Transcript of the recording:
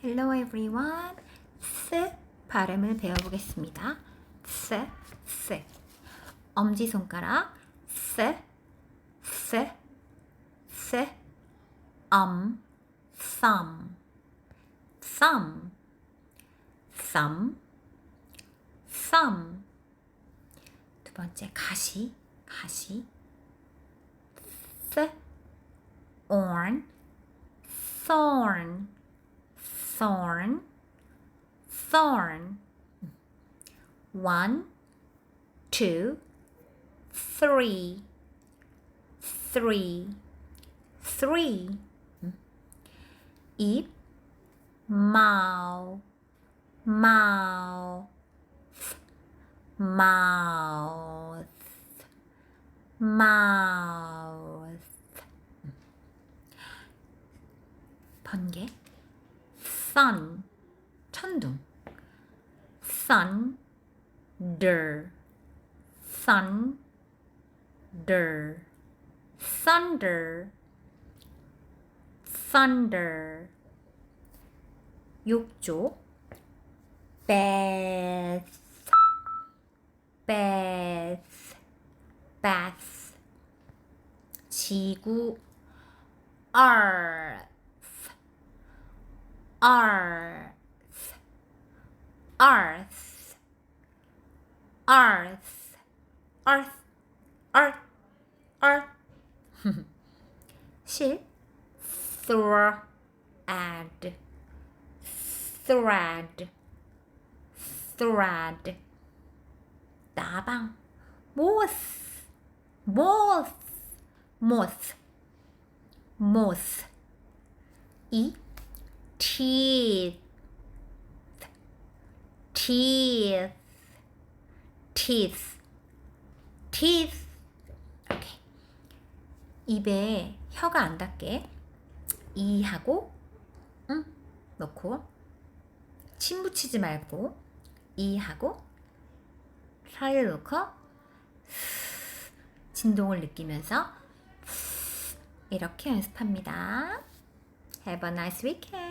Hello everyone. 스 발음을 배워보겠습니다. 스. 엄지손가락 스. some. 두 번째 가시 thorn. 1, 2, 3. 입 mouth. 번개 sun. 천둥 thunder. 욕조 bath. 지구 earth. 실 thread. 나방 moth. 이 teeth. 오케이. 입에 혀가 안 닿게 이 하고 넣고 침 붙이지 말고 이 하고 살을 넣고 진동을 느끼면서 이렇게 연습합니다. Have a nice weekend.